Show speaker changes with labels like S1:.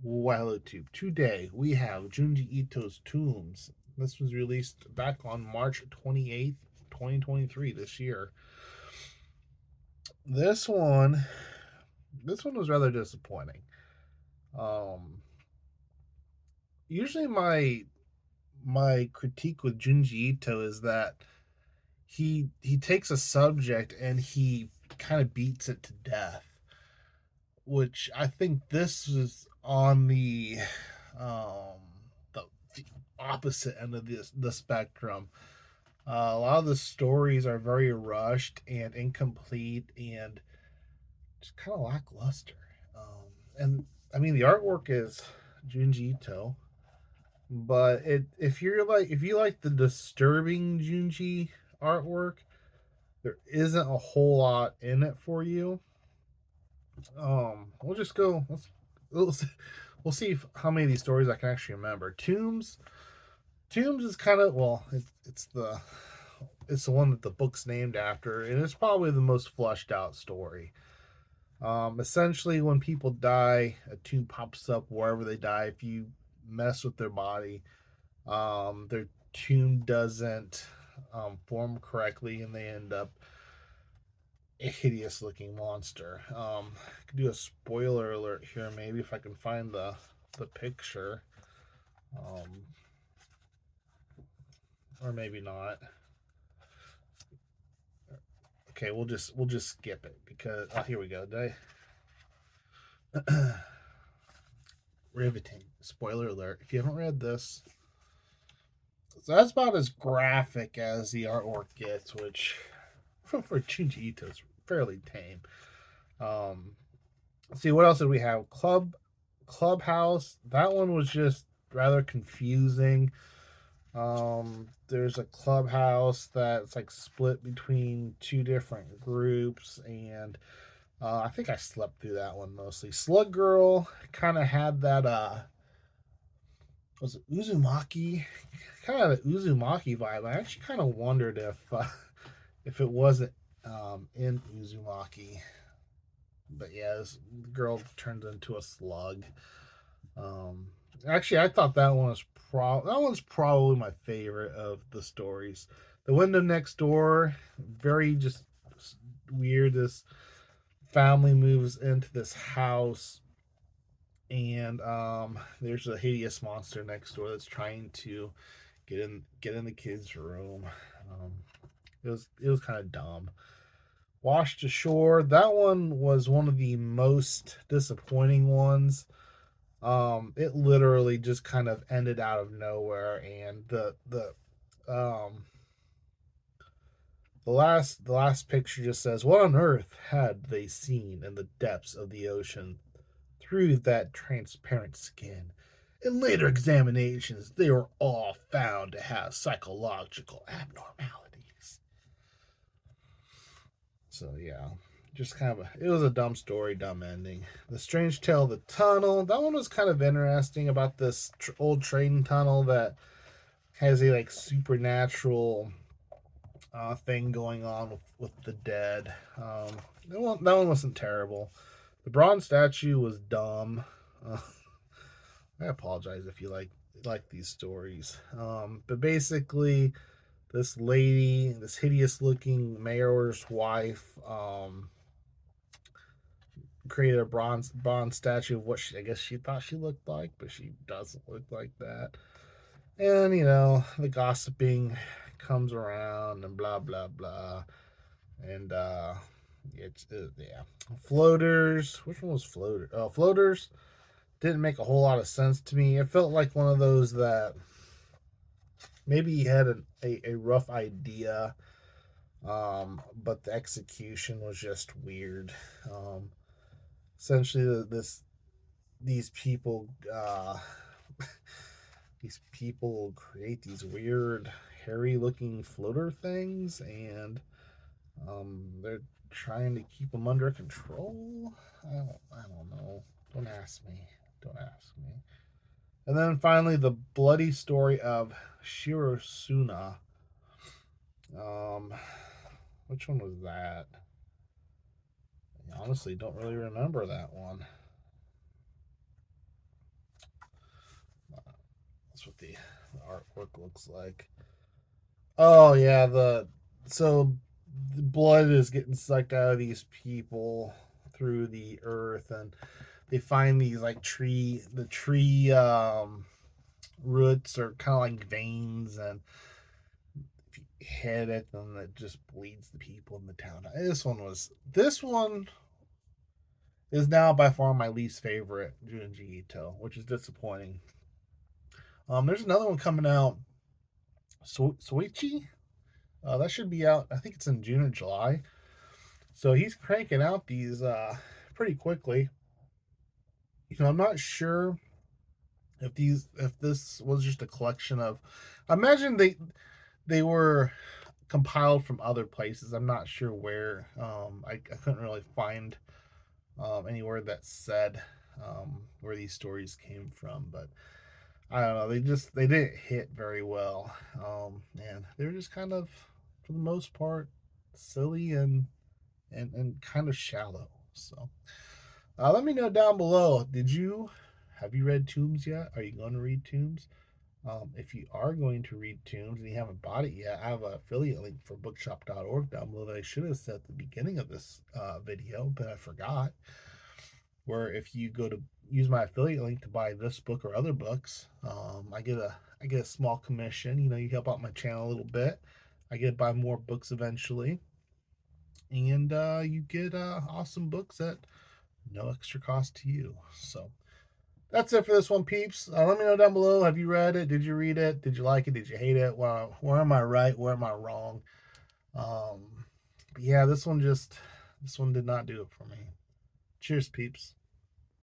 S1: Well, YouTube, today we have Junji Ito's Tombs. This was released back on March 28th, 2023, this year. This one, this one was rather disappointing. Um, Usually my critique with Junji Ito is that he takes a subject and he kind of beats it to death, which I think this is on um the opposite end of the spectrum. A lot of the stories are very rushed and incomplete and just kind of lackluster. And I mean, the artwork is Junji Ito, but if you like the disturbing Junji artwork, there isn't a whole lot in it for you. We'll just go. We'll see how many of these stories I can actually remember. Tombs is kind of it's the one that the book's named after, and it's probably the most fleshed out story. Essentially, when people die, a tomb pops up wherever they die. If you mess with their body, their tomb doesn't form correctly, and they end up a hideous looking monster. I could do a spoiler alert here, maybe if I can find the picture, um, or maybe not. Okay, we'll just skip it because here we go. Riveting. Spoiler alert. If you haven't read this, so that's about as graphic as the artwork gets, which for Junji Ito is fairly tame. Um, let's see, what else did we have? Clubhouse. That one was just rather confusing. There's a clubhouse that's like split between two different groups, and I think I slept through that one mostly. Slug Girl kind of had that was it Uzumaki? Kind of an Uzumaki vibe. I actually kind of wondered if it wasn't in Uzumaki. But yeah, this girl turns into a slug. Um, Actually, I thought that one's probably my favorite of the stories. The window next door, very just weird. This family moves into this house, and there's a hideous monster next door that's trying to get in the kid's room. Um, it was kind of dumb. Washed Ashore. That one was one of the most disappointing ones. It literally just kind of ended out of nowhere, and the last picture just says, "What on earth had they seen in the depths of the ocean through that transparent skin? In later examinations, they were all found to have psychological abnormalities." So yeah, just kind of it was a dumb story, dumb ending. The Strange Tale of the Tunnel. That one was kind of interesting about this old train tunnel that has a like supernatural thing going on with the dead. That one wasn't terrible. The bronze statue was dumb. Uh, I apologize if you like these stories. But basically, this lady, this hideous looking mayor's wife, created a bronze statue of what I guess she thought she looked like, but she doesn't look like that. And the gossiping comes around and blah blah blah. And yeah. Floaters. Which one was floater? Oh, floaters didn't make a whole lot of sense to me. It felt like one of those that maybe he had a rough idea, but the execution was just weird. Essentially, these people these people create these weird hairy looking floater things, and they're trying to keep them under control. I don't know. Don't ask me. Don't ask me. And then finally, the bloody story of Shirosuna. Um, which one was that? I honestly don't really remember that one. That's what the artwork looks like. Oh yeah, so the blood is getting sucked out of these people through the earth, and they find these like the tree roots are kind of like veins, and if you hit it, then it just bleeds the people in the town. This one is now by far my least favorite Junji Ito, which is disappointing. There's another one coming out, Soichi. That should be out. I think it's in June or July. So he's cranking out these pretty quickly. I'm not sure if this was just a collection of. I imagine they were compiled from other places. I'm not sure where. I couldn't really find anywhere that said where these stories came from, but I don't know. They didn't hit very well, and they were just kind of, for the most part, silly and kind of shallow. So let me know down below. Have you read Tombs yet? Are you going to read Tombs? If you are going to read Tombs and you haven't bought it yet, I have an affiliate link for bookshop.org down below that I should have said at the beginning of this video, but I forgot. Where if you go to use my affiliate link to buy this book or other books, I get a small commission. You help out my channel a little bit. I get to buy more books eventually, and you get awesome books at no extra cost to you. So that's it for this one, peeps. Let me know down below. Have you read it? Did you read it? Did you like it? Did you hate it? Where am I right? Where am I wrong? But yeah, this one did not do it for me. Cheers, peeps.